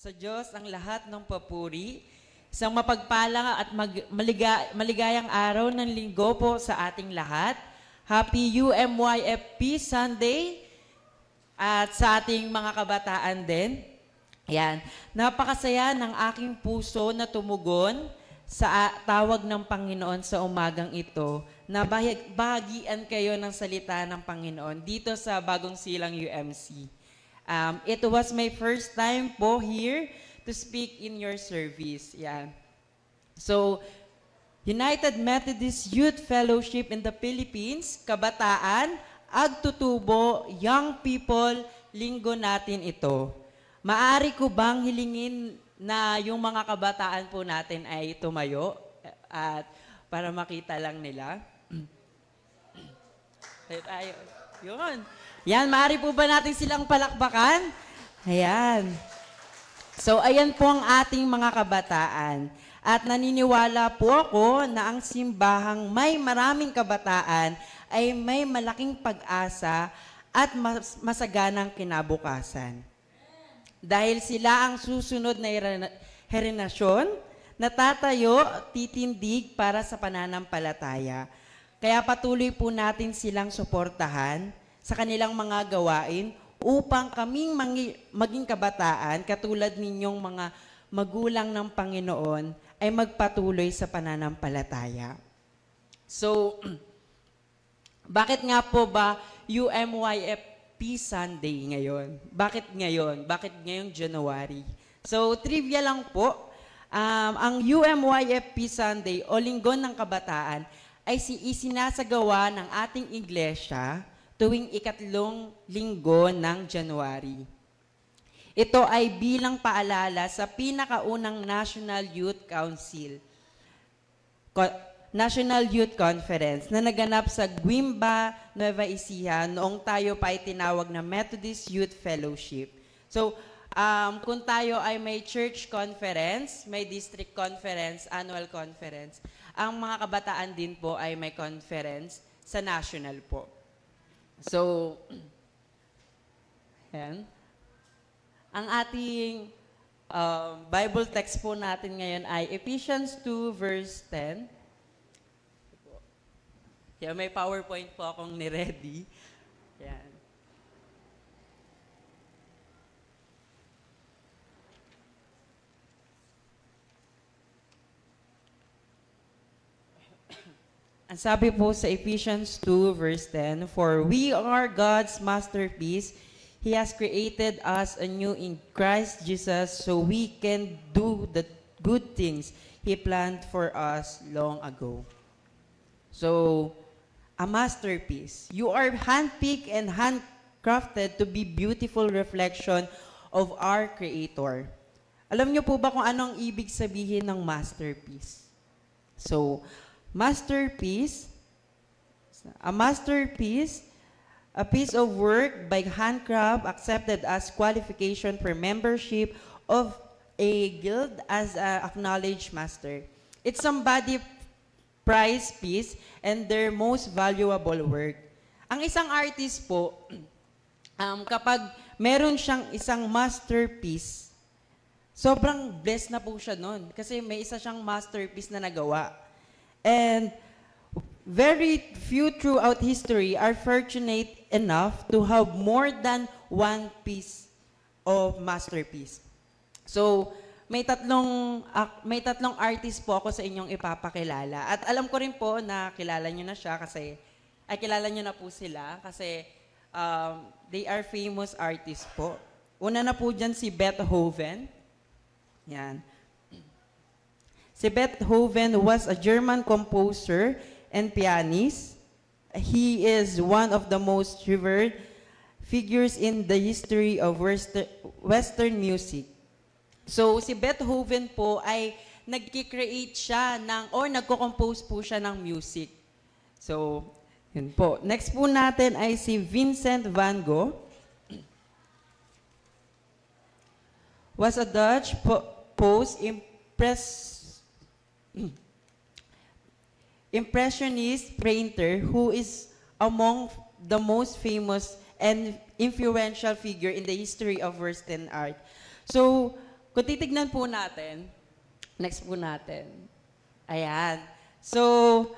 Sa Diyos ang lahat ng papuri. Isang mapagpalang at maligayang araw ng linggo po sa ating lahat. Happy UMYFP Sunday at sa ating mga kabataan din. Yan. Napakasaya ng aking puso na tumugon sa tawag ng Panginoon sa umagang ito na bahagian kayo ng salita ng Panginoon dito sa Bagong Silang UMC. It was my first time po here to speak in your service. Yeah. So, United Methodist Youth Fellowship in the Philippines, Kabataan, Agtutubo, Young People, linggo natin ito. Maari ko bang hilingin na yung mga kabataan po natin ay tumayo at para makita lang nila? Tayo. Yun. Yan, maaari po ba natin silang palakbakan? Ayan. So, ayan po ang ating mga kabataan. At naniniwala po ako na ang simbahang may maraming kabataan ay may malaking pag-asa at masaganang kinabukasan. Dahil sila ang susunod na herenasyon na tatayo, titindig para sa pananampalataya. Kaya patuloy po natin silang suportahan sa kanilang mga gawain upang kaming maging kabataan katulad ninyong mga magulang ng Panginoon ay magpatuloy sa pananampalataya. So, bakit nga po ba UMYFP Sunday ngayon? Bakit ngayon? Bakit ngayong January? So, trivia lang po. Ang UMYFP Sunday o Linggo ng Kabataan ay isinasagawa ng ating iglesia tuwing ikatlong linggo ng January. Ito ay bilang paalala sa pinakaunang National Youth Conference na naganap sa Guimba, Nueva Ecija noong tayo pa ay tinawag na Methodist Youth Fellowship. So, kung tayo ay may church conference, may district conference, annual conference, ang mga kabataan din po ay may conference sa national po. So, ayan. Ang ating Bible text po natin ngayon ay Ephesians 2 verse 10. Kaya may PowerPoint po akong ni-ready. Ayan. Ang sabi po sa Ephesians 2 verse 10, "For we are God's masterpiece. He has created us anew in Christ Jesus so we can do the good things He planned for us long ago." So, a masterpiece. You are handpicked and handcrafted to be beautiful reflection of our Creator. Alam niyo po ba kung anong ibig sabihin ng masterpiece? So, masterpiece, a piece of work by handcraft accepted as qualification for membership of a guild as an acknowledged master. It's somebody prized piece and their most valuable work. Ang isang artist po, kapag meron siyang isang masterpiece, sobrang blessed na po siya nun kasi may isa siyang masterpiece na nagawa. And very few throughout history are fortunate enough to have more than one piece of masterpiece. So, may tatlong artist po ako sa inyong ipapakilala. At alam ko rin po na kilala nyo na siya kasi, kilala nyo na po sila kasi they are famous artists po. Una na po dyan si Beethoven. Yan. Si Beethoven was a German composer and pianist. He is one of the most revered figures in the history of Western music. So, si Beethoven po ay nagki-create siya nagko-compose po siya ng music. So, yun po. Next po natin ay si Vincent van Gogh. Was a Dutch Impressionist painter who is among the most famous and influential figure in the history of Western art. So, kung titignan po natin, next po natin. Ayan. So,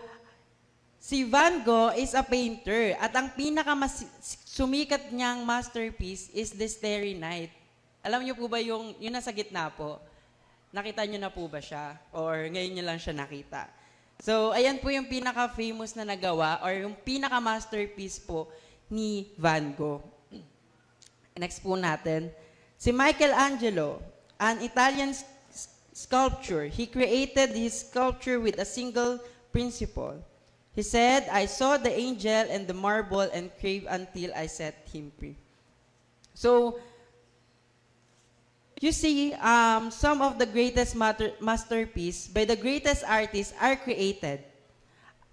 si Van Gogh is a painter at ang sumikat niyang masterpiece is The Starry Night. Alam niyo po ba yung nasa gitna po? Nakita niyo na po ba siya? Or ngayon niyo lang siya nakita? So, ayan po yung pinaka-famous na nagawa or yung pinaka-masterpiece po ni Van Gogh. Next po natin. Si Michelangelo, an Italian sculptor, he created his sculpture with a single principle. He said, I saw the angel and the marble and craved until I set him free. So, you see, some of the greatest masterpieces by the greatest artists are created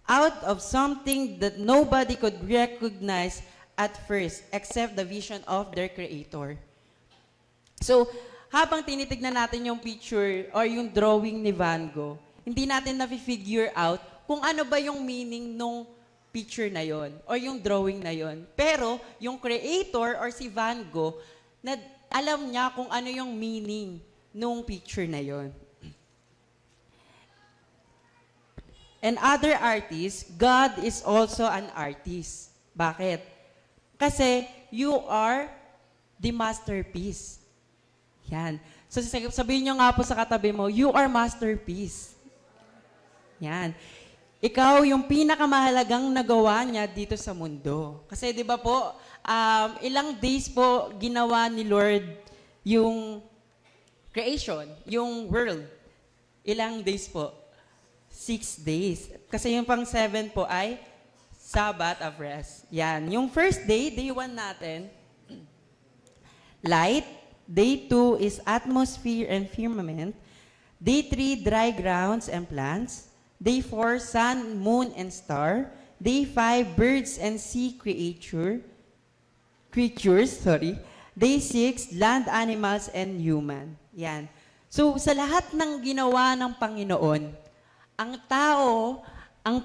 out of something that nobody could recognize at first except the vision of their creator. So, habang tinitignan natin yung picture or yung drawing ni Van Gogh, hindi natin na-figure out kung ano ba yung meaning nung picture na yon or yung drawing na yon. Pero, yung creator or si Van Gogh, na alam niya kung ano yung meaning nung picture na yon. And other artists, God is also an artist. Bakit? Kasi you are the masterpiece. Yan. So sabihin nyo nga po sa katabi mo, you are masterpiece. Yan. Ikaw yung pinakamahalagang nagawa niya dito sa mundo. Kasi di ba po, ilang days po ginawa ni Lord yung creation, yung world. Ilang days po? 6 days. Kasi yung pang 7 po ay Sabbath of rest. Yan. Yung first day, day 1 natin, light. Day 2 is atmosphere and firmament. Day 3, dry grounds and plants. Day 4, sun, moon, and star. Day 5, birds and sea creatures. Day 6, land animals and human. Yan. So, sa lahat ng ginawa ng Panginoon, ang tao, ang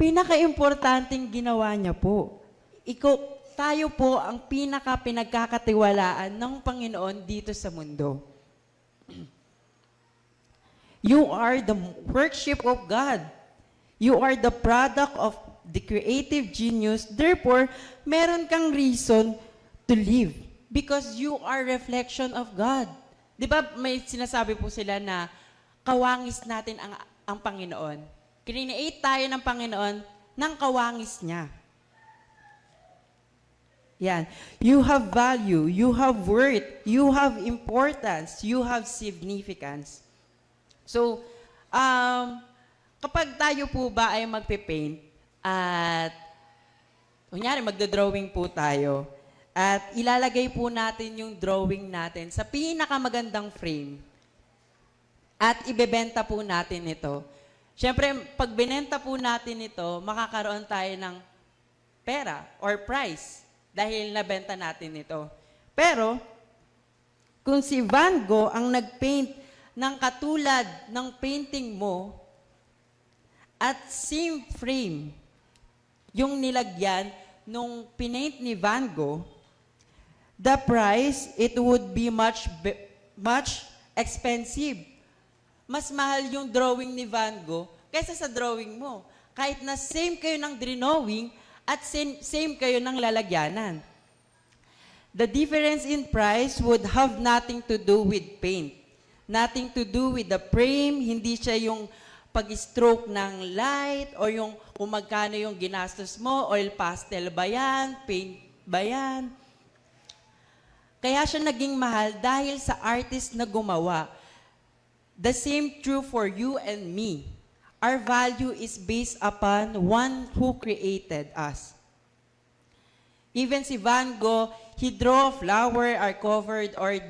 pinaka-importanting ginawa niya po. Tayo po ang pinaka-pinagkakatiwalaan ng Panginoon dito sa mundo. You are the worship of God. You are the product of the creative genius. Therefore, meron kang reason to live because you are reflection of God. Di ba may sinasabi po sila na kawangis natin ang Panginoon. Create tayo ng Panginoon ng kawangis niya. Yan. You have value, you have worth, you have importance, you have significance. So, kapag tayo po ba ay magpe-paint at kunyari magdo-drawing po tayo at ilalagay po natin yung drawing natin sa pinakamagandang frame at ibebenta po natin ito. Siyempre, pag binenta po natin ito, makakaroon tayo ng pera or price dahil nabenta natin ito. Pero, kung si Van Gogh ang nag-paint ng katulad ng painting mo at same frame yung nilagyan nung pinaint ni Van Gogh, the price, it would be much expensive. Mas mahal yung drawing ni Van Gogh kaysa sa drawing mo. Kahit na same kayo ng drawing at same kayo ng lalagyanan. The difference in price would have nothing to do with paint. Nothing to do with the frame. Hindi siya yung pag-stroke ng light o yung kung magkano yung ginastos mo, oil pastel ba yan, paint ba yan. Kaya siya naging mahal dahil sa artist na gumawa. The same true for you and me. Our value is based upon one who created us. Even si Van Gogh, he draw flower are covered or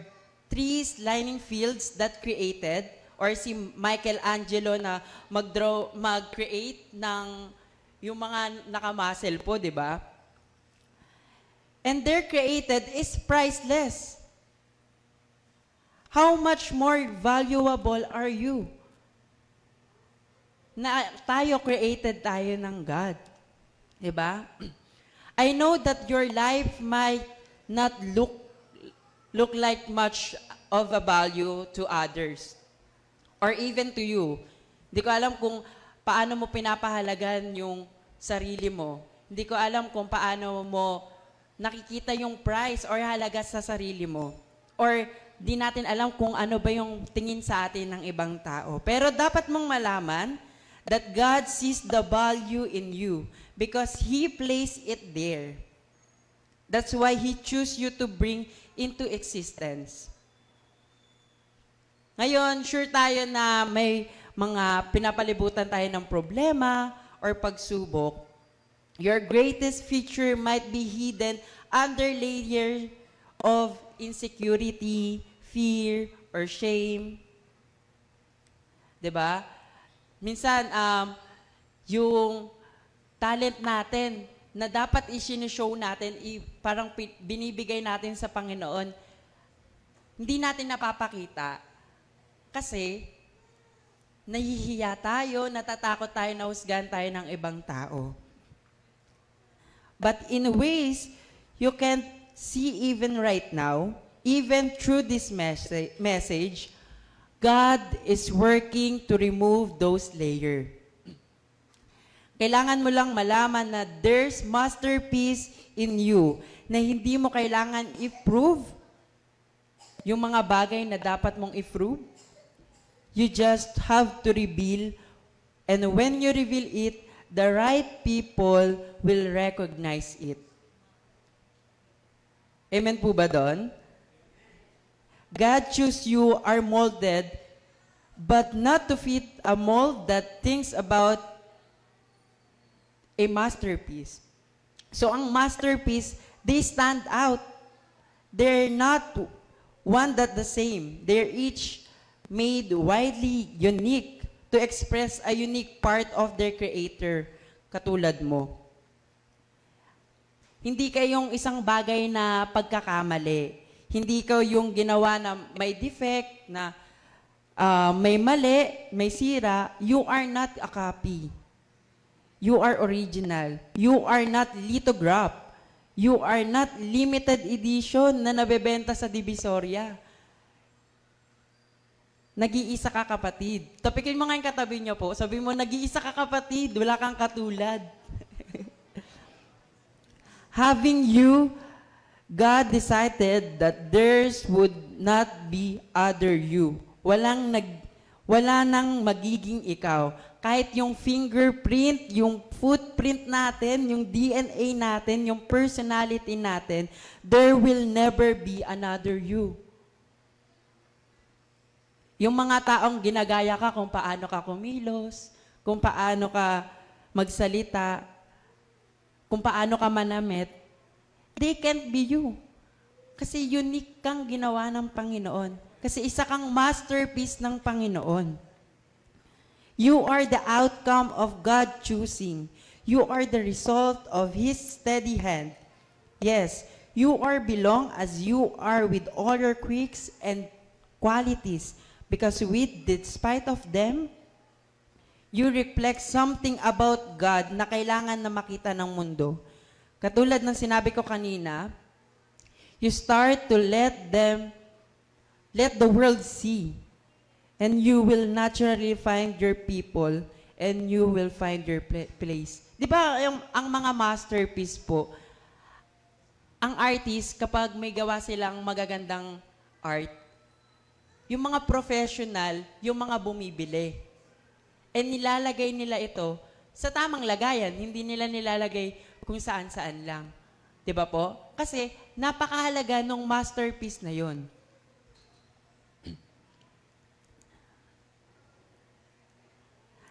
trees lining fields that created, or si Michelangelo na mag-create ng yung mga nakamuscle po, di ba? And their created is priceless. How much more valuable are you? Na tayo created tayo ng God. Diba? I know that your life might not look like much of a value to others or even to you. Hindi ko alam kung paano mo pinapahalagan yung sarili mo. Hindi ko alam kung paano mo nakikita yung price or halaga sa sarili mo. Or di natin alam kung ano ba yung tingin sa atin ng ibang tao. Pero dapat mong malaman that God sees the value in you because He placed it there. That's why He chose you to bring into existence. Ngayon, sure tayo na may mga pinapalibutan tayo ng problema or pagsubok. Your greatest feature might be hidden under layer of insecurity, fear, or shame. 'Di ba? Minsan, yung talent natin na dapat i-show natin, parang binibigay natin sa Panginoon, hindi natin napapakita. Kasi, nahihiya tayo, natatakot tayo, nahusgahan tayo ng ibang tao. But in ways you can't see even right now, even through this message, God is working to remove those layers. Kailangan mo lang malaman na there's masterpiece in you na hindi mo kailangan i-prove yung mga bagay na dapat mong i-prove. You just have to reveal, and when you reveal it, the right people will recognize it. Amen po ba doon? God chose you are molded, but not to fit a mold that thinks about a masterpiece. So ang masterpiece, they stand out. They're not one that the same. They're each made widely unique to express a unique part of their Creator, katulad mo. Hindi kayong isang bagay na pagkakamali. Hindi ka yung ginawa na may defect, na may mali, may sira. You are not a copy. You are original. You are not lithograph. You are not limited edition na nabebenta sa Divisoria. Nag-iisa ka, kapatid. Tapikin mo nga yung katabi niyo po. Sabi mo, nag-iisa ka, kapatid. Wala kang katulad. Having you, God decided that theirs would not be other you. Wala nang magiging ikaw. Kahit yung fingerprint, yung footprint natin, yung DNA natin, yung personality natin, there will never be another you. Yung mga taong ginagaya ka kung paano ka kumilos, kung paano ka magsalita, kung paano ka manamit, they can't be you. Kasi unique kang ginawa ng Panginoon. Kasi isa kang masterpiece ng Panginoon. You are the outcome of God choosing. You are the result of His steady hand. Yes, you are belong as you are with all your quirks and qualities. Because despite of them, you reflect something about God na kailangan na makita ng mundo. Katulad ng sinabi ko kanina, you start to let the world see. And you will naturally find your people and you will find your place. Di ba ang mga masterpiece po, ang artist, kapag may gawa silang magagandang art, yung mga professional, yung mga bumibili. And nilalagay nila ito sa tamang lagayan. Hindi nila nilalagay kung saan-saan lang. Di ba po? Kasi napakahalaga ng masterpiece na yon.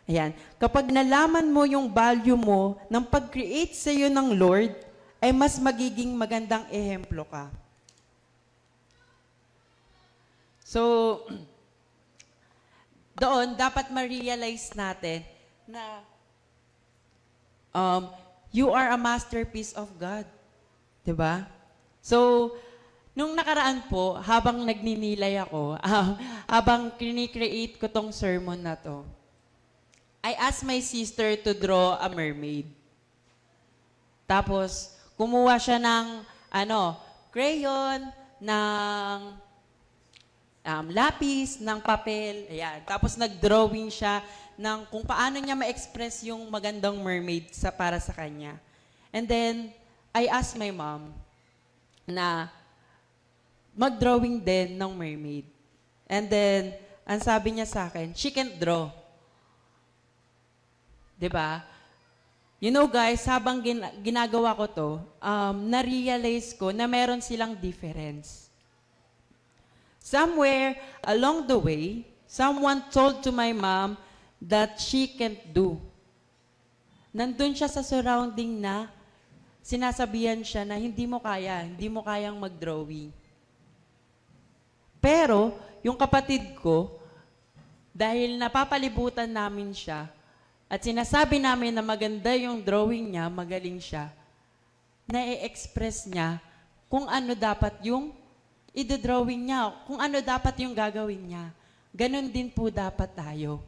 Ayan. Kapag nalaman mo yung value mo ng pag-create sa iyo ng Lord, ay mas magiging magandang ehemplo ka. So, doon, dapat ma-realize natin na you are a masterpiece of God. Diba? So, nung nakaraan po, habang nagninilay ako, habang kinikreate ko tong sermon na to, I asked my sister to draw a mermaid. Tapos, kumuha siya ng, crayon, ng lapis, ng papel, ayan. Tapos nag-drawing siya ng kung paano niya ma-express yung magandang mermaid para sa kanya. And then, I asked my mom na mag-drawing din ng mermaid. And then, ang sabi niya sa akin, she can't draw. 'Di ba? You know guys, habang ginagawa ko to, na-realize ko na meron silang difference. Somewhere along the way, someone told to my mom that she can't do. Nandun siya sa surrounding na sinasabihan siya na hindi mo kayang mag-drawing. Pero, yung kapatid ko, dahil napapalibutan namin siya, at sinasabi namin na maganda yung drawing niya, magaling siya, na-express niya kung ano dapat yung i-drawing niya, kung ano dapat yung gagawin niya. Ganon din po dapat tayo.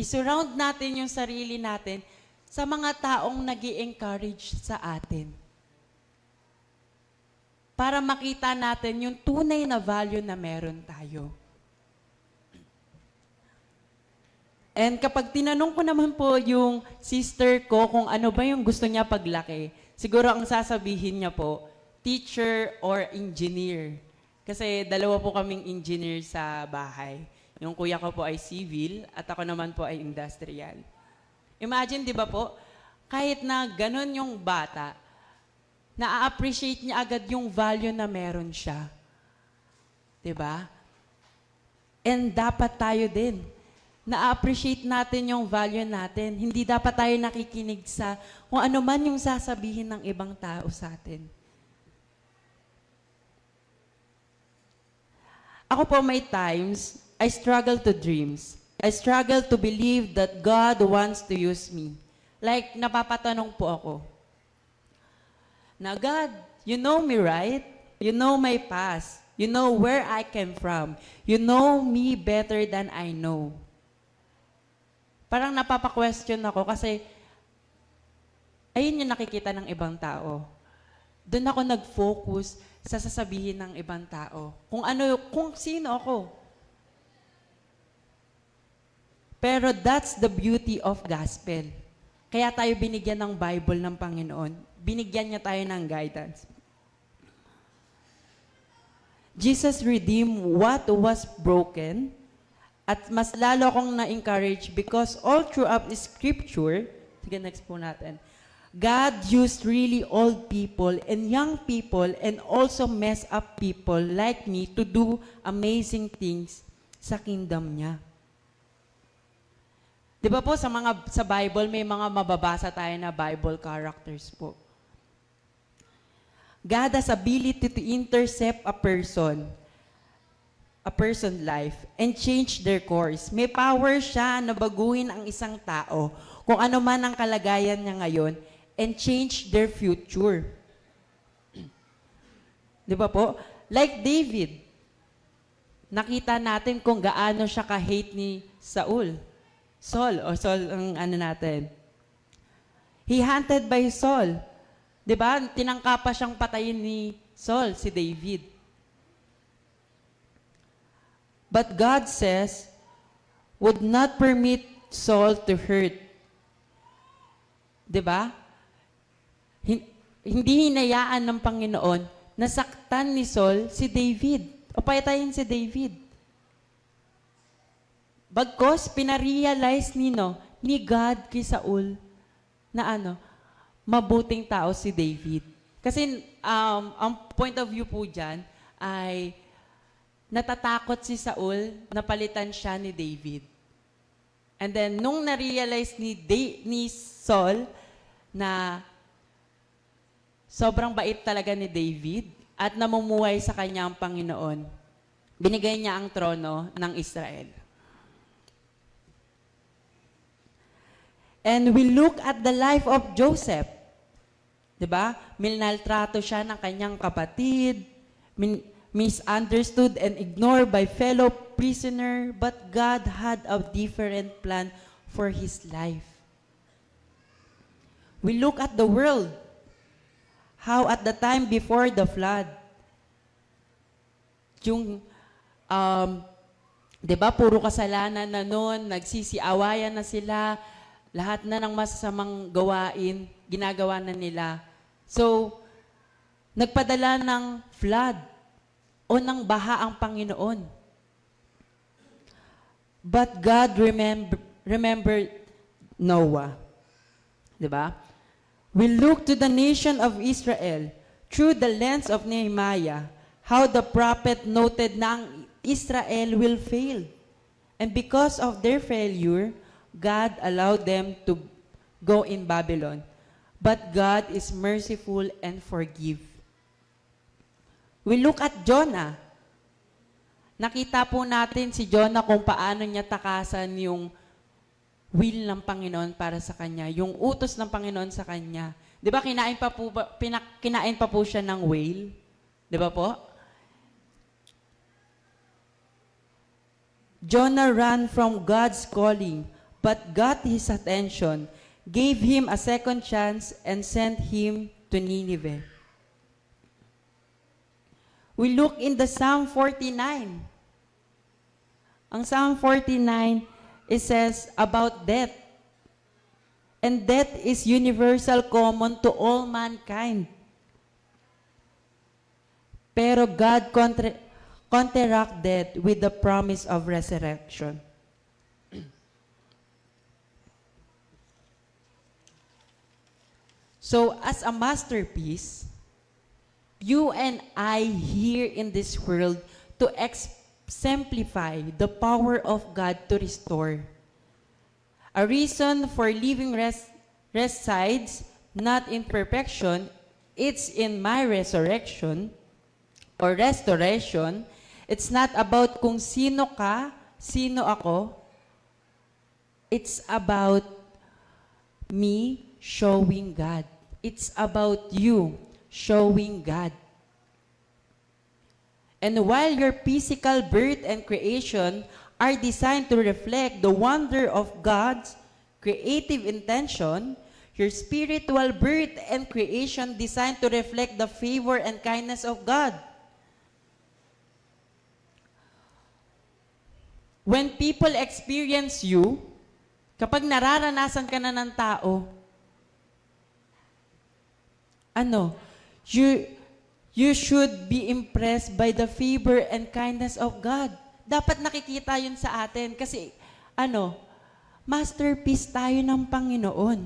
I-surround natin yung sarili natin sa mga taong nag-i-encourage sa atin. Para makita natin yung tunay na value na meron tayo. And kapag tinanong ko naman po yung sister ko kung ano ba yung gusto niya paglaki, siguro ang sasabihin niya po, teacher or engineer. Kasi dalawa po kaming engineer sa bahay. Yung kuya ko po ay civil at ako naman po ay industrial. Imagine, di ba po, kahit na ganun yung bata, na-appreciate niya agad yung value na meron siya. Di ba? And dapat tayo din. Na-appreciate natin yung value natin. Hindi dapat tayo nakikinig sa kung ano man yung sasabihin ng ibang tao sa atin. Ako po may times, I struggle to dreams. I struggle to believe that God wants to use me. Like, napapatanong po ako. Na God, you know me, right? You know my past. You know where I came from. You know me better than I know. Parang napapa-question ako kasi ayun yung nakikita ng ibang tao. Doon ako nag-focus sa sasabihin ng ibang tao. Kung sino ako. Pero that's the beauty of gospel. Kaya tayo binigyan ng Bible ng Panginoon. Binigyan niya tayo ng guidance. Jesus redeemed what was broken. At mas lalo akong na-encourage because all throughout the scripture, sige next po natin, God used really old people and young people and also messed up people like me to do amazing things sa kingdom niya. Di ba po sa Bible may mga mababasa tayo na Bible characters po. God has ability to intercept a person's life and change their course. May power siya na baguhin ang isang tao kung ano man ang kalagayan niya ngayon and change their future. Di ba po? Like David, nakita natin kung gaano siya ka-hate ni Saul ang ano natin. He hunted by Saul. Di ba? Tinangka pa siyang patayin ni Saul, si David. But God says, would not permit Saul to hurt. Diba? Hindi hinayaan ng Panginoon na saktan ni Saul si David. O patayin si David. Bagkos, pinarealize ni God kay Saul na mabuting tao si David. Kasi ang point of view po dyan ay natatakot si Saul na palitan siya ni David. And then, nung na-realize ni Saul na sobrang bait talaga ni David at namumuhay sa kanya ang Panginoon, binigay niya ang trono ng Israel. And we look at the life of Joseph. Diba? Minaltrato siya ng kanyang kapatid, misunderstood and ignored by fellow prisoner, but God had a different plan for his life. We look at the world, how at the time before the flood, yung, di ba, puro kasalanan na noon, nagsisiawayan na sila, lahat na ng masasamang gawain, ginagawa na nila. So, nagpadala ng flood o ng baha ang Panginoon. But God remembered Noah. Diba? We look to the nation of Israel through the lens of Nehemiah, how the prophet noted na ang Israel will fail. And because of their failure, God allowed them to go in Babylon. But God is merciful and forgive. We look at Jonah. Nakita po natin si Jonah kung paano niya takasan yung will ng Panginoon para sa kanya, yung utos ng Panginoon sa kanya. 'Di ba kinain pa po siya ng whale? 'Di ba po? Jonah ran from God's calling, but got his attention, gave him a second chance, and sent him to Nineveh. We look in the Psalm 49. Ang Psalm 49, it says about death. And death is universal, common to all mankind. Pero God counteract death with the promise of resurrection. So, as a masterpiece, you and I here in this world to exemplify the power of God to restore. A reason for living resides not in perfection, it's in my resurrection or restoration. It's not about kung sino ka, sino ako. It's about me showing God. It's about you showing God. And while your physical birth and creation are designed to reflect the wonder of God's creative intention, your spiritual birth and creation designed to reflect the favor and kindness of God. When people experience you, kapag nararanasan ka na ng tao, you should be impressed by the favor and kindness of God. Dapat nakikita yun sa atin kasi, masterpiece tayo ng Panginoon.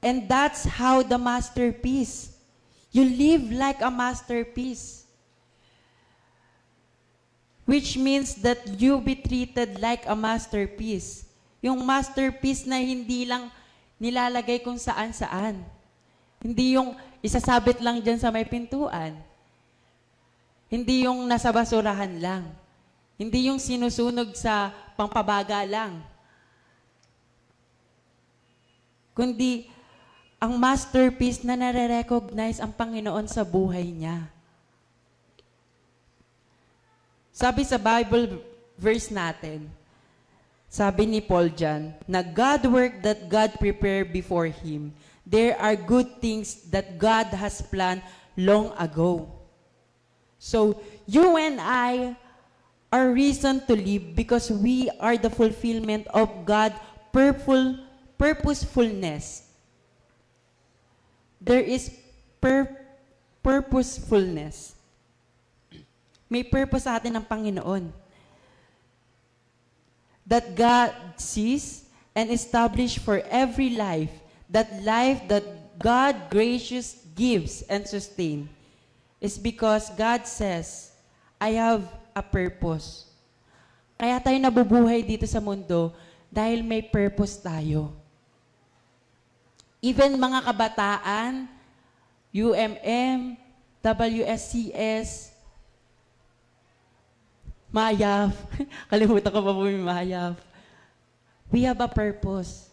And that's how the masterpiece. You live like a masterpiece. Which means that you be treated like a masterpiece. Yung masterpiece na hindi lang nilalagay kung saan-saan. Hindi yung isasabit lang dyan sa may pintuan. Hindi yung nasa basurahan lang. Hindi yung sinusunog sa pangpabaga lang. Kundi ang masterpiece na nare-recognize ang Panginoon sa buhay niya. Sabi sa Bible verse natin, sabi ni Paul dyan, na God work that God prepared before Him. There are good things that God has planned long ago. So, you and I are reason to live because we are the fulfillment of God's purposefulness. There is purposefulness. May purpose sa atin ng Panginoon. That God sees and established for every life, that life that God gracious gives and sustain, is because God says, I have a purpose. Kaya tayo nabubuhay dito sa mundo dahil may purpose tayo. Even mga kabataan, UMM, WSCS, Mayaf. Kalimutan ko pa po yung Mayaf. We have a purpose.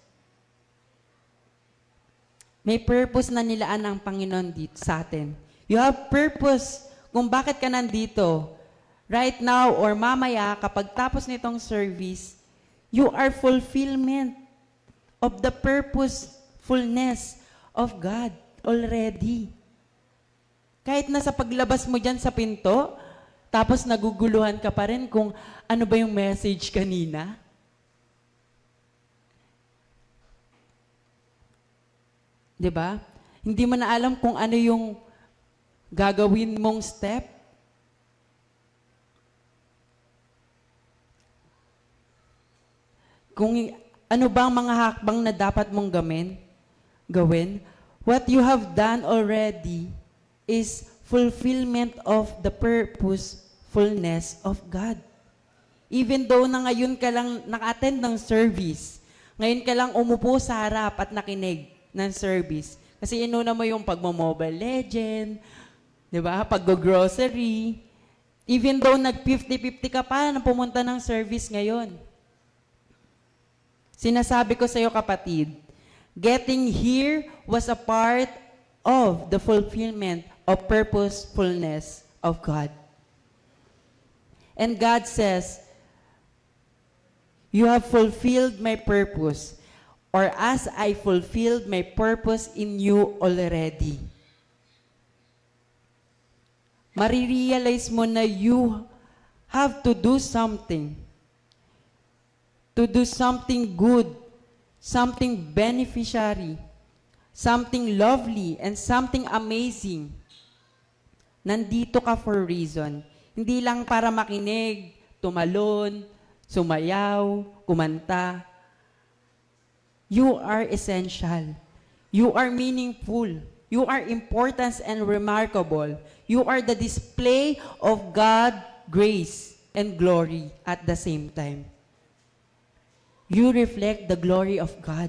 May purpose na nilaan ng Panginoon dito sa atin. You have purpose kung bakit ka nandito. Right now or mamaya, kapag tapos nitong service, you are fulfillment of the purposefulness of God already. Kahit nasa paglabas mo dyan sa pinto, tapos naguguluhan ka pa rin kung ano ba yung message kanina. Di ba? Hindi mo na alam kung ano yung gagawin mong step. Kung ano ba ang mga hakbang na dapat mong gawin, what you have done already is fulfillment of the purposefulness of God. Even though na ngayon ka lang naka-attend ng service, ngayon ka lang umupo sa harap at nakinig ng service. Kasi inuna mo yung pagmo-Mobile Legend, di ba? Pag-grocery. Even though nag-50-50 ka pa na pumunta ng service ngayon. Sinasabi ko sa iyo, kapatid, getting here was a part of the fulfillment of purposefulness of God. And God says, you have fulfilled my purpose, or as I fulfilled my purpose in you already. Marirealize mo na you have to do something. To do something good, something beneficiary, something lovely, and something amazing. Nandito ka for a reason. Hindi lang para makinig, tumalon, sumayaw, kumanta. You are essential. You are meaningful. You are important and remarkable. You are the display of God's grace and glory at the same time. You reflect the glory of God.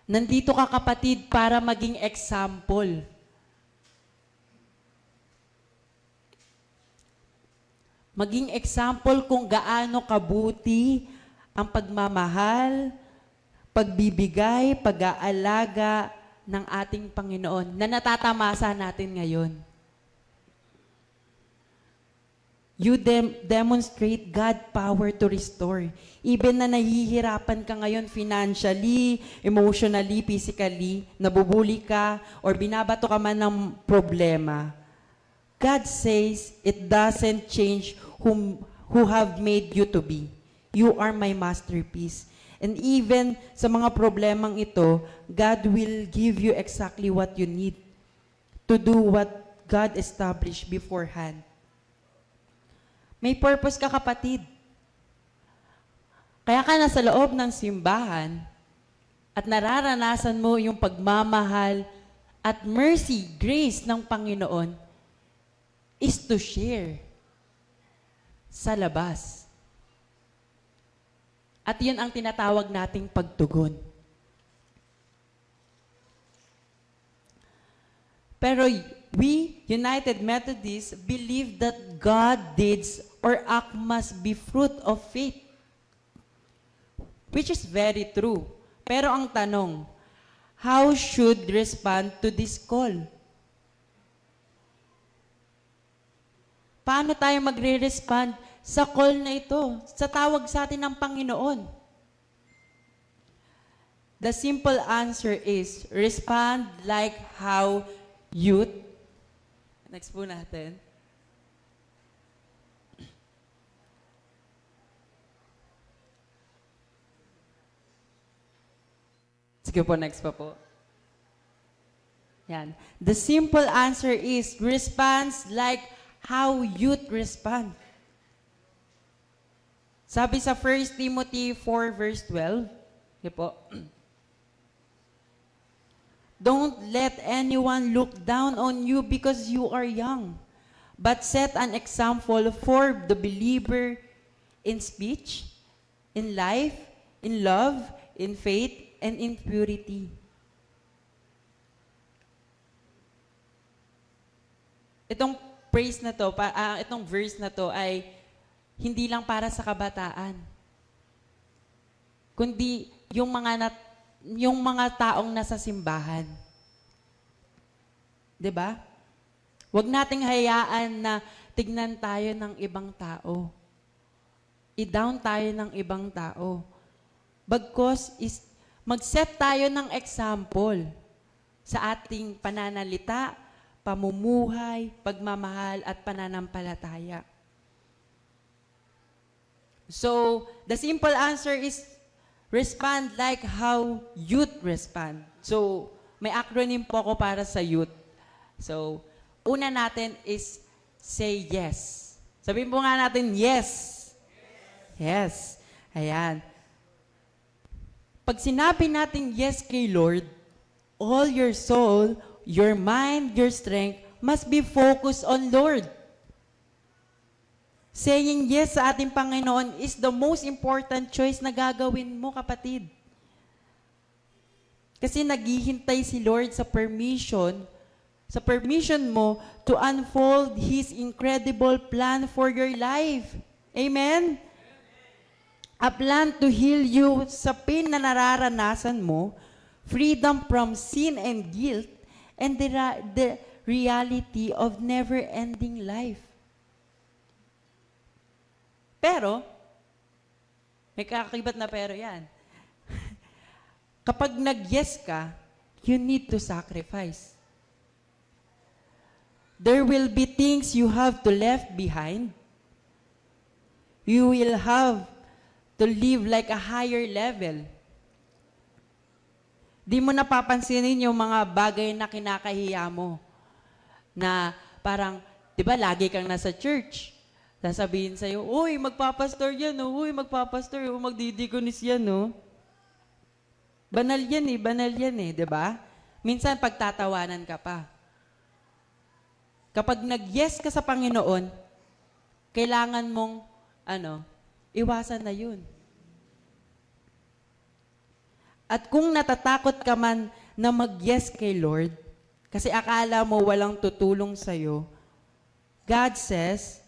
Nandito ka, kapatid, para maging example. Maging example kung gaano kabuti ang pagmamahal, pagbibigay, pag-aalaga ng ating Panginoon na natatamasa natin ngayon. You demonstrate God power to restore. Even na nahihirapan ka ngayon financially, emotionally, physically, nabubuli ka, or binabato ka man ng problema, God says it doesn't change who have made you to be. You are my masterpiece. And even sa mga problemang ito, God will give you exactly what you need to do what God established beforehand. May purpose ka, kapatid. Kaya ka nasa loob ng simbahan at nararanasan mo yung pagmamahal at mercy, grace ng Panginoon is to share sa labas. At yun ang tinatawag nating pagtugon. Pero we, United Methodists, believe that God deeds or act must be fruit of faith. Which is very true. Pero ang tanong, how should respond to this call? Paano tayo magre-respond sa call na ito, sa tawag sa atin ng Panginoon? The simple answer is, respond like how youth. Next po natin. Sige po, next pa po. Yan. The simple answer is, response like how youth respond. Sabi sa 1 Timothy 4 verse 12, sige po, don't let anyone look down on you because you are young, but set an example for the believer in speech, in life, in love, in faith, and in purity. Itong praise na to, itong verse na to ay hindi lang para sa kabataan, kundi yung mga taong nasa simbahan. 'Di ba? Huwag nating hayaan na tignan tayo ng ibang tao. I-down tayo ng ibang tao. Bagkus mag-set tayo ng example sa ating pananalita, pamumuhay, pagmamahal, at pananampalataya. So, the simple answer is respond like how youth respond. So, may acronym po ako para sa youth. So, una natin is say yes. Sabihin po nga natin, yes. Yes. Ayan. Pag sinabi natin yes kay Lord, all your soul, your mind, your strength must be focused on Lord. Saying yes sa ating Panginoon is the most important choice na gagawin mo, kapatid. Kasi naghihintay si Lord sa permission mo to unfold His incredible plan for your life. Amen? A plan to heal you sa pain na nararanasan mo, freedom from sin and guilt, and the reality of never-ending life. Pero, may kakakibat na pero yan. Kapag nag-yes ka, you need to sacrifice. There will be things you have to left behind. You will have to live like a higher level. Di mo napapansinin yung mga bagay na kinakahiya mo. Na parang, di ba, lagi kang nasa church. Sasabihin sa'yo, uy, magpapastor yan, uy, magpapastor, magdidigonis yan, Banal yan eh, di ba? Minsan pagtatawanan ka pa. Kapag nag-yes ka sa Panginoon, kailangan mong, iwasan na yun. At kung natatakot ka man na mag-yes kay Lord, kasi akala mo walang tutulong sa'yo, God says,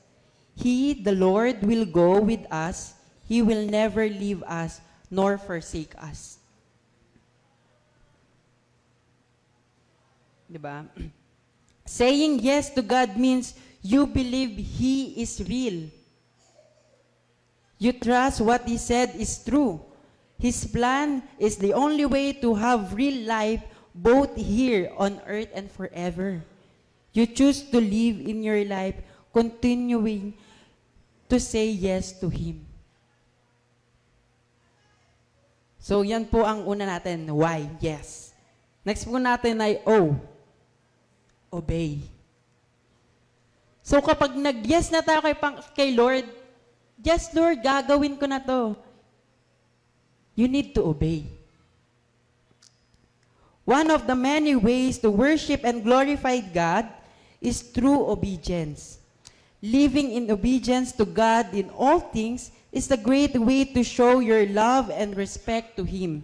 He, the Lord, will go with us. He will never leave us nor forsake us. Diba? Saying yes to God means you believe He is real. You trust what He said is true. His plan is the only way to have real life both here on earth and forever. You choose to live in your life continuing to say yes to Him. So, yan po ang una natin. Why? Yes. Next po natin ay O. Obey. So, kapag nag-yes na tayo kay Lord, yes, Lord, gagawin ko na to. You need to obey. One of the many ways to worship and glorify God is through obedience. Living in obedience to God in all things is a great way to show your love and respect to Him.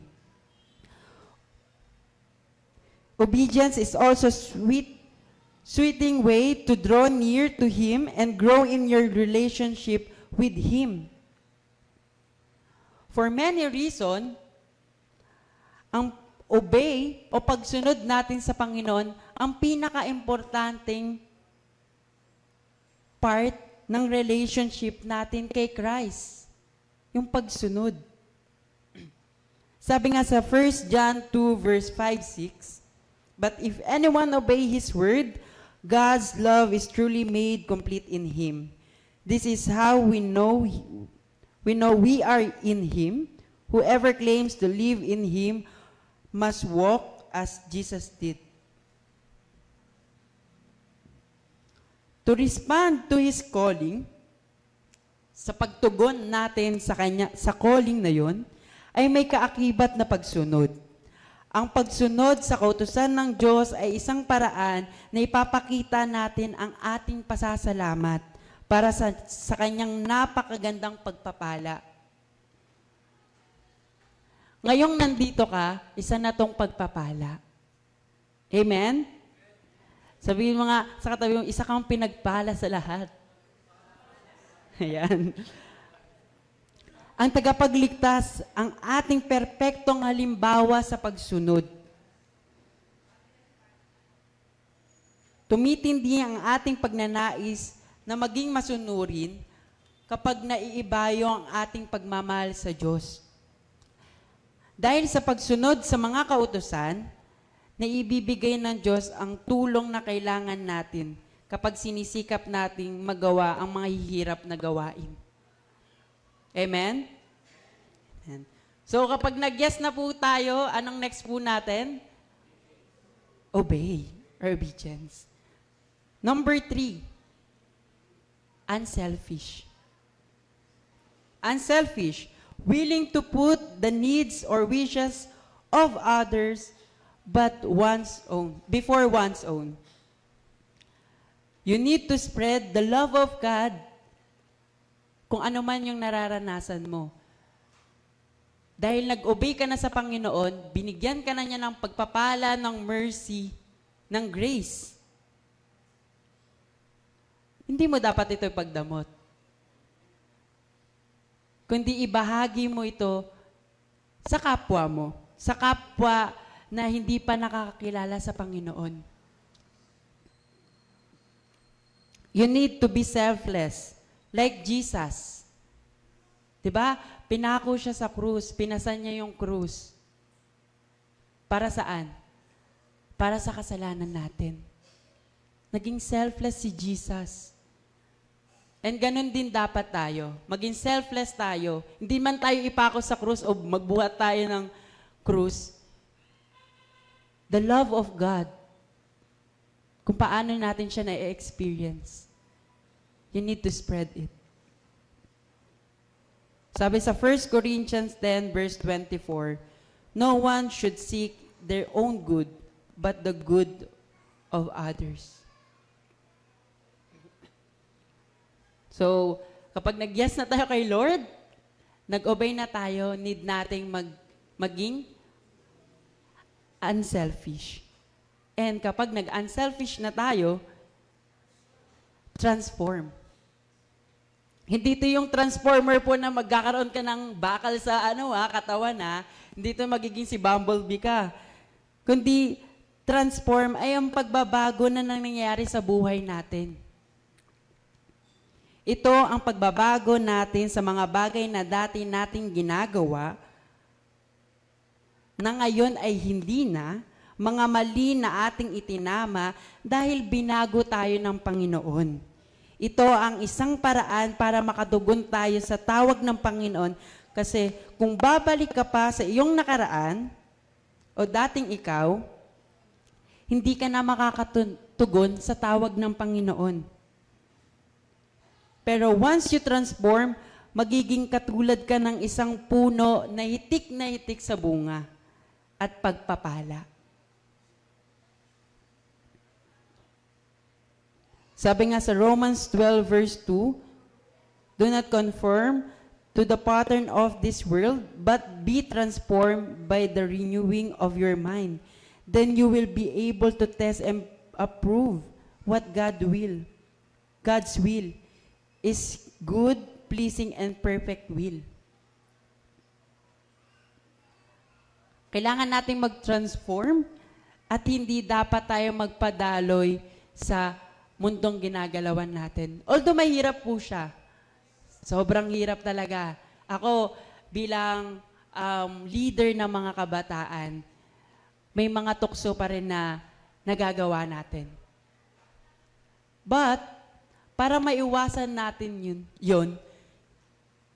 Obedience is also sweeting way to draw near to Him and grow in your relationship with Him. For many reasons, ang obey o pagsunod natin sa Panginoon ang pinaka-importanting part ng relationship natin kay Christ. Yung pagsunod. Sabi nga sa 1 John 2 verse 5-6, but if anyone obey His word, God's love is truly made complete in Him. This is how we know we are in Him. Whoever claims to live in Him must walk as Jesus did. To respond to His calling, sa pagtugon natin sa calling na yon, ay may kaakibat na pagsunod. Ang pagsunod sa kautusan ng Diyos ay isang paraan na ipapakita natin ang ating pasasalamat para sa kanyang napakagandang pagpapala. Ngayong nandito ka, isa na tong pagpapala. Amen? Sabihin mo nga sa katabi mo, isa kang pinagpala sa lahat. Ayan. Ang tagapagligtas, ang ating perpektong halimbawa sa pagsunod. Tumitindi ang ating pagnanais na maging masunurin kapag naiibayo ang ating pagmamahal sa Diyos. Dahil sa pagsunod sa mga kautusan, na ibibigay ng Diyos ang tulong na kailangan natin kapag sinisikap nating magawa ang mga hihirap na gawain. Amen? Amen. So kapag nag-yes na po tayo, anong next po natin? Obey or obedience. Number 3, unselfish. Unselfish, willing to put the needs or wishes of others before one's own. You need to spread the love of God kung ano man yung nararanasan mo. Dahil nag-obey ka na sa Panginoon, binigyan ka na niya ng pagpapala, ng mercy, ng grace. Hindi mo dapat ito ipagdamot. Kundi ibahagi mo ito sa kapwa mo, sa kapwa na hindi pa nakakakilala sa Panginoon. You need to be selfless, like Jesus. Diba? Pinako siya sa krus, pinasan niya yung krus. Para saan? Para sa kasalanan natin. Naging selfless si Jesus. And ganun din dapat tayo. Maging selfless tayo. Hindi man tayo ipako sa krus o magbuhat tayo ng krus. The love of God. Kung paano natin siya na-experience. You need to spread it. Sabi sa 1 Corinthians 10 verse 24, no one should seek their own good, but the good of others. So, kapag nag-yes na tayo kay Lord, nag-obey na tayo, need nating maging unselfish. And kapag nag-unselfish na tayo, transform. Hindi ito yung transformer po na magkakaroon ka ng bakal sa katawan Hindi ito magiging si Bumblebee ka. Kundi transform ay ang pagbabago na nangyayari sa buhay natin. Ito ang pagbabago natin sa mga bagay na dati nating ginagawa na ngayon ay hindi na, mga mali na ating itinama dahil binago tayo ng Panginoon. Ito ang isang paraan para makadugon tayo sa tawag ng Panginoon kasi kung babalik ka pa sa iyong nakaraan o dating ikaw, hindi ka na makakatugon sa tawag ng Panginoon. Pero once you transform, magiging katulad ka ng isang puno na hitik sa bunga at pagpapala. Sabi nga sa Romans 12 verse 2, do not conform to the pattern of this world, but be transformed by the renewing of your mind. Then you will be able to test and approve what God's will is good, pleasing, and perfect will. Kailangan nating mag-transform at hindi dapat tayo magpadaloy sa mundong ginagalawan natin. Although mahirap po siya. Sobrang hirap talaga. Ako, bilang leader ng mga kabataan, may mga tukso pa rin na nagagawa natin. But, para maiwasan natin yun,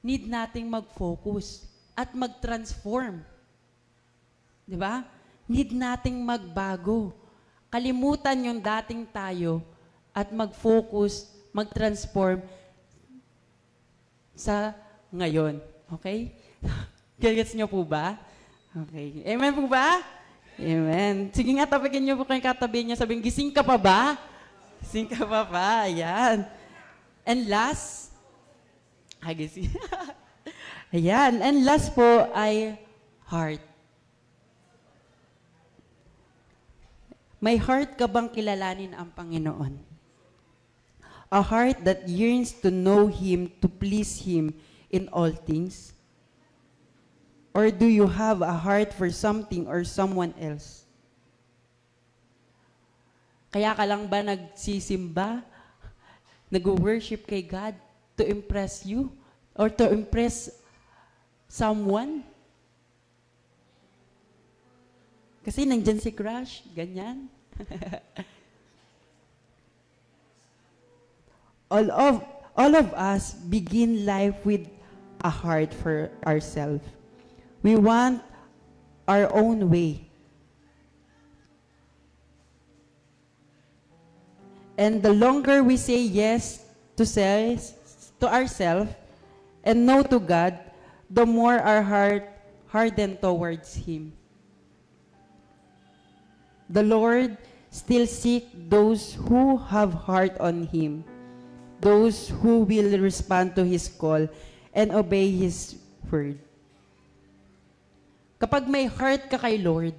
need nating mag-focus at mag-transform. Di ba? Need nating magbago. Kalimutan yung dating tayo at mag-focus, mag-transform sa ngayon. Okay? Gets nyo po ba? Okay. Amen po ba? Amen. Sige nga, tabikin nyo po kayong katabi niya. Sabihin, gising ka pa ba? Gising ka pa ba? Ayan. And last, gising. Ayan. And last po ay heart. May heart ka bang kilalanin ang Panginoon? A heart that yearns to know Him, to please Him in all things? Or do you have a heart for something or someone else? Kaya ka lang ba nagsisimba, nag-worship kay God to impress you or to impress someone? Kasi nandyan si crush, ganyan. all of all of us begin life with a heart for ourselves. We want our own way. And the longer we say yes to ourselves and no to God, the more our heart hardened towards Him. The Lord still seek those who have heart on Him, those who will respond to His call and obey His word. Kapag may heart ka kay Lord,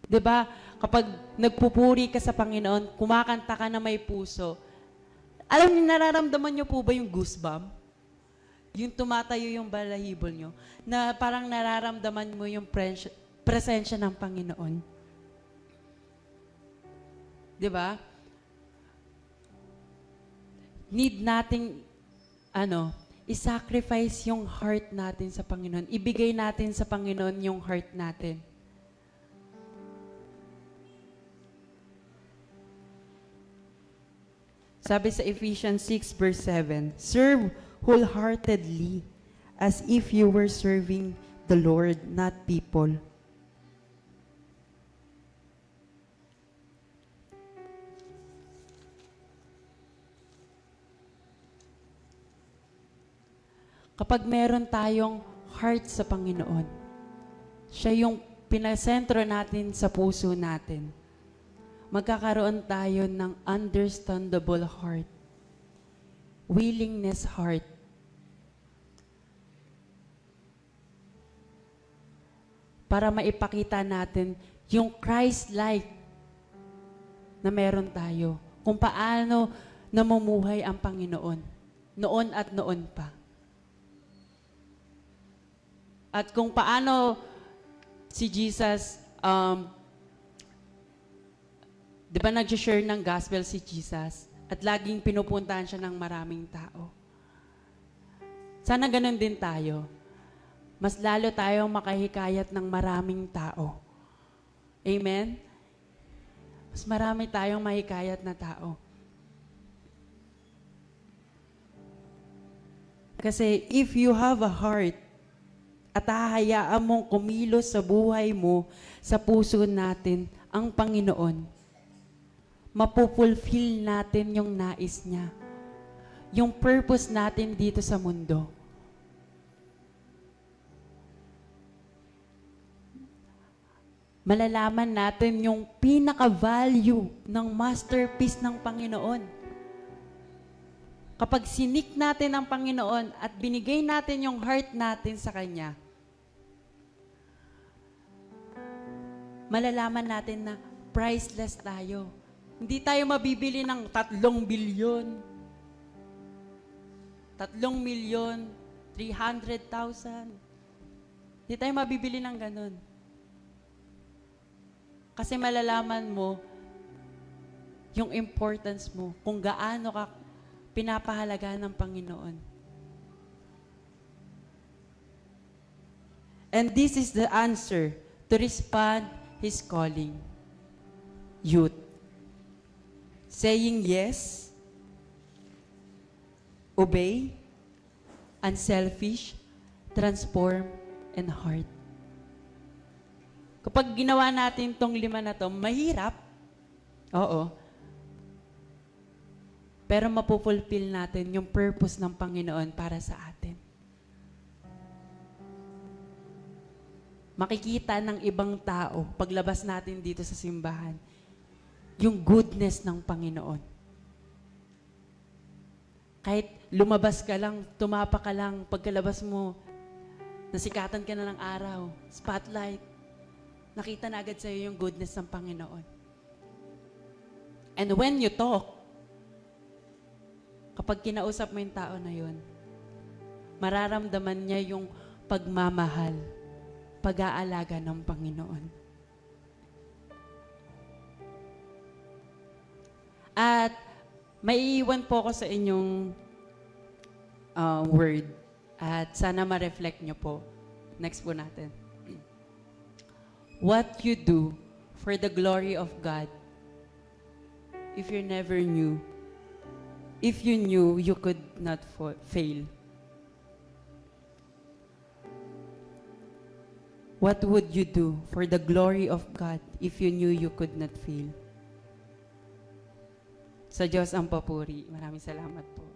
di ba? Kapag nagpupuri ka sa Panginoon, kumakanta ka na may puso, alam niyo, nararamdaman niyo po ba yung goosebump? Yung tumatayo yung balahibol niyo, na parang nararamdaman mo yung presensya ng Panginoon. Di ba? Need nating, i-sacrifice yung heart natin sa Panginoon. Ibigay natin sa Panginoon yung heart natin. Sabi sa Ephesians 6 verse 7, serve wholeheartedly as if you were serving the Lord, not people. Kapag meron tayong heart sa Panginoon, siya yung pinasentro natin sa puso natin. Magkakaroon tayo ng understandable heart, willingness heart. Para maipakita natin yung Christ-like na meron tayo. Kung paano namumuhay ang Panginoon, noon at noon pa. At kung paano si Jesus, di ba nag-share ng gospel si Jesus at laging pinupuntahan siya ng maraming tao. Sana ganun din tayo. Mas lalo tayong makahikayat ng maraming tao. Amen? Mas marami tayong mahikayat na tao. Kasi if you have a heart at hahayaan mong kumilos sa buhay mo, sa puso natin, ang Panginoon, mapupulfill natin yung nais niya. Yung purpose natin dito sa mundo. Malalaman natin yung pinaka-value ng masterpiece ng Panginoon. Kapag sinik natin ang Panginoon at binigay natin yung heart natin sa Kanya, malalaman natin na priceless tayo. Hindi tayo mabibili ng 3 bilyon. 3,300,000. Hindi tayo mabibili ng ganun. Kasi malalaman mo yung importance mo, kung gaano ka pinapahalaga ng Panginoon. And this is the answer to respond His calling. Youth. Saying yes, obey, unselfish, transform, and heart. Kapag ginawa natin tong 5 na to, mahirap. Oo. Pero mapupulfill natin yung purpose ng Panginoon para sa atin. Makikita ng ibang tao, paglabas natin dito sa simbahan, yung goodness ng Panginoon. Kahit lumabas ka lang, tumapa ka lang, pagkalabas mo, nasikatan ka na ng araw, spotlight, nakita na agad sa'yo yung goodness ng Panginoon. And when you talk, kapag kinausap mo yung tao na yun, mararamdaman niya yung pagmamahal, pag-aalaga ng Panginoon. At maiiwan po ako sa inyong word at sana ma-reflect nyo po. Next po natin. What you do for the glory of God if you never knew? If you knew, you could not fail. What would you do for the glory of God if you knew you could not fail? Sa Diyos ang papuri. Maraming salamat po.